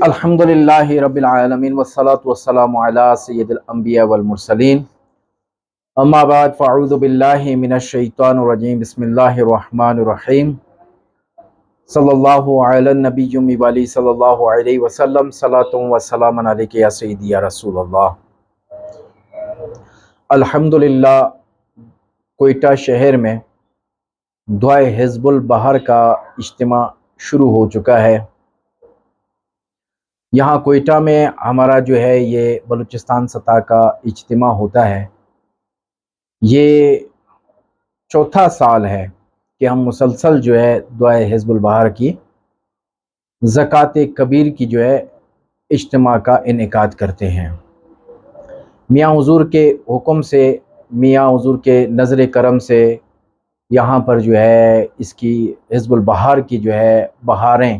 الحمدللہ رب العالمین والصلاة والسلام علی سید الانبیاء والمرسلین اما بعد فاعوذ باللہ من الشیطان الرجیم بسم اللہ الرحمن الرحیم صلی اللہ علی النبی والی صلی اللہ علیہ وسلم صلاۃ و سلام علیک یا سیدی یا رسول اللہ۔ الحمدللہ کوئٹہ شہر میں دعائے حزب البہار کا اجتماع شروع ہو چکا ہے۔ یہاں کوئٹہ میں ہمارا جو ہے یہ بلوچستان سطح کا اجتماع ہوتا ہے۔ یہ چوتھا سال ہے کہ ہم مسلسل جو ہے دعائے حزب البہار کی زکوٰۃ کبیر کی جو ہے اجتماع کا انعقاد کرتے ہیں۔ میاں حضور کے حکم سے، میاں حضور کے نظر کرم سے یہاں پر جو ہے اس کی حزب البہار کی جو ہے بہاریں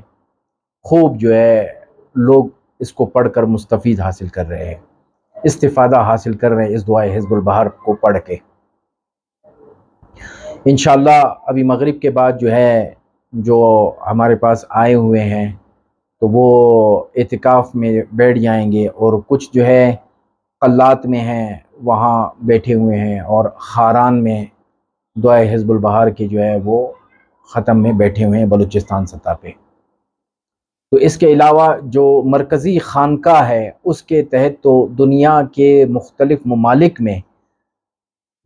خوب جو ہے لوگ اس کو پڑھ کر مستفید حاصل کر رہے ہیں، استفادہ حاصل کر رہے ہیں اس دعائے حزب البہار کو پڑھ کے۔ انشاءاللہ ابھی مغرب کے بعد جو ہے جو ہمارے پاس آئے ہوئے ہیں تو وہ اعتکاف میں بیٹھ جائیں گے، اور کچھ جو ہے قلات میں ہیں وہاں بیٹھے ہوئے ہیں، اور خاران میں دعائے حزب البہار کے جو ہے وہ ختم میں بیٹھے ہوئے ہیں بلوچستان سطح پہ۔ تو اس کے علاوہ جو مرکزی خانقاہ ہے اس کے تحت تو دنیا کے مختلف ممالک میں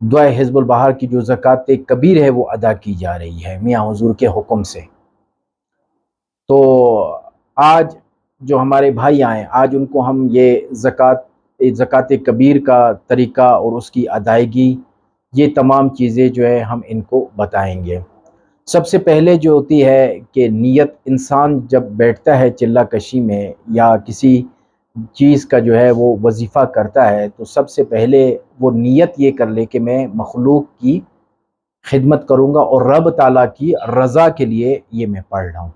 دعائے حزب البہار کی جو زکوٰۃ کبیر ہے وہ ادا کی جا رہی ہے میاں حضور کے حکم سے۔ تو آج جو ہمارے بھائی آئیں، آج ان کو ہم یہ زکوٰۃ کبیر کا طریقہ اور اس کی ادائیگی، یہ تمام چیزیں جو ہے ہم ان کو بتائیں گے۔ سب سے پہلے جو ہوتی ہے کہ نیت، انسان جب بیٹھتا ہے چلہ کشی میں یا کسی چیز کا جو ہے وہ وظیفہ کرتا ہے تو سب سے پہلے وہ نیت یہ کر لے کہ میں مخلوق کی خدمت کروں گا اور رب تعالیٰ کی رضا کے لیے یہ میں پڑھ رہا ہوں۔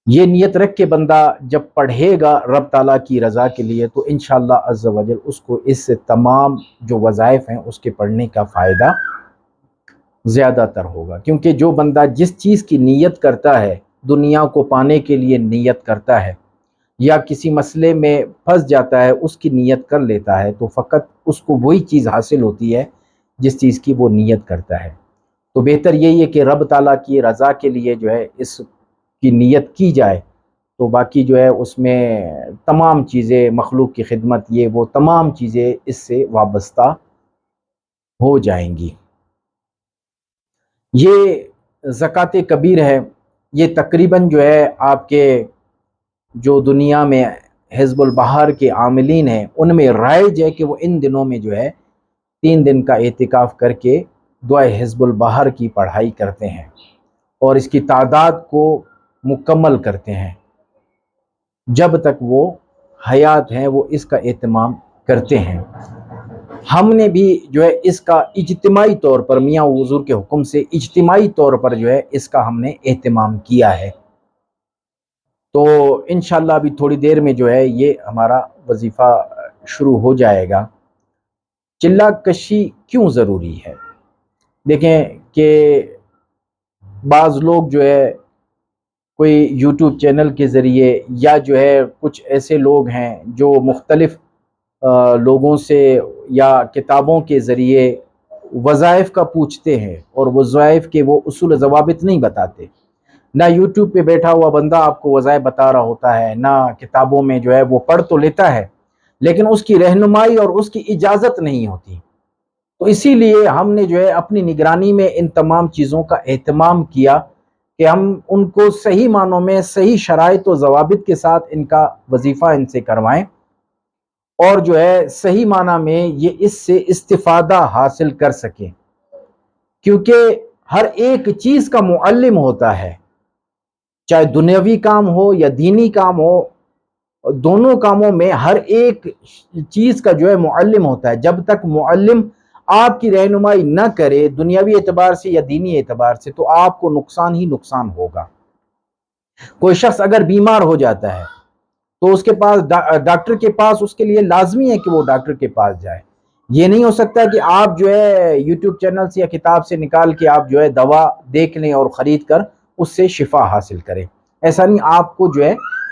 یہ نیت رکھ کے بندہ جب پڑھے گا رب تعالیٰ کی رضا کے لیے تو انشاءاللہ عز و جل اس کو اس سے تمام جو وظائف ہیں اس کے پڑھنے کا فائدہ زیادہ تر ہوگا، کیونکہ جو بندہ جس چیز کی نیت کرتا ہے، دنیا کو پانے کے لیے نیت کرتا ہے یا کسی مسئلے میں پھنس جاتا ہے، اس کی نیت کر لیتا ہے تو فقط اس کو وہی چیز حاصل ہوتی ہے جس چیز کی وہ نیت کرتا ہے۔ تو بہتر یہی ہے کہ رب تعالیٰ کی رضا کے لیے جو ہے اس کی نیت کی جائے، تو باقی جو ہے اس میں تمام چیزیں، مخلوق کی خدمت، یہ وہ تمام چیزیں اس سے وابستہ ہو جائیں گی۔ یہ زکوٰۃ کبیر ہے، یہ تقریباً جو ہے آپ کے جو دنیا میں حزب البہار کے عاملین ہیں ان میں رائج ہے کہ وہ ان دنوں میں جو ہے 3 دن کا اعتکاف کر کے دعائے حزب البہار کی پڑھائی کرتے ہیں اور اس کی تعداد کو مکمل کرتے ہیں۔ جب تک وہ حیات ہیں وہ اس کا اہتمام کرتے ہیں۔ ہم نے بھی جو ہے اس کا اجتماعی طور پر میاں حضور کے حکم سے اجتماعی طور پر جو ہے اس کا ہم نے اہتمام کیا ہے۔ تو انشاءاللہ ابھی تھوڑی دیر میں جو ہے یہ ہمارا وظیفہ شروع ہو جائے گا۔ چلہ کشی کیوں ضروری ہے؟ دیکھیں کہ بعض لوگ جو ہے کوئی یوٹیوب چینل کے ذریعے یا جو ہے کچھ ایسے لوگ ہیں جو مختلف لوگوں سے یا کتابوں کے ذریعے وظائف کا پوچھتے ہیں، اور وظائف کے وہ اصول و ضوابط نہیں بتاتے۔ نہ یوٹیوب پہ بیٹھا ہوا بندہ آپ کو وظائف بتا رہا ہوتا ہے، نہ کتابوں میں جو ہے وہ پڑھ تو لیتا ہے لیکن اس کی رہنمائی اور اس کی اجازت نہیں ہوتی۔ تو اسی لیے ہم نے جو ہے اپنی نگرانی میں ان تمام چیزوں کا اہتمام کیا کہ ہم ان کو صحیح معنوں میں صحیح شرائط و ضوابط کے ساتھ ان کا وظیفہ ان سے کروائیں، اور جو ہے صحیح معنی میں یہ اس سے استفادہ حاصل کر سکیں، کیونکہ ہر ایک چیز کا معلم ہوتا ہے، چاہے دنیاوی کام ہو یا دینی کام ہو، دونوں کاموں میں ہر ایک چیز کا جو ہے معلم ہوتا ہے۔ جب تک معلم آپ کی رہنمائی نہ کرے دنیاوی اعتبار سے یا دینی اعتبار سے تو آپ کو نقصان ہی نقصان ہوگا۔ کوئی شخص اگر بیمار ہو جاتا ہے تو اس کے پاس ڈاکٹر کے پاس اس کے لیے لازمی ہے کہ وہ ڈاکٹر کے پاس جائے۔ یہ نہیں ہو سکتا کہ آپ جو ہے یوٹیوب چینل سے یا کتاب سے نکال کے آپ جو ہے دوا دیکھ لیں اور خرید کر اس سے شفا حاصل کریں۔ ایسا نہیں، آپ کو جو ہے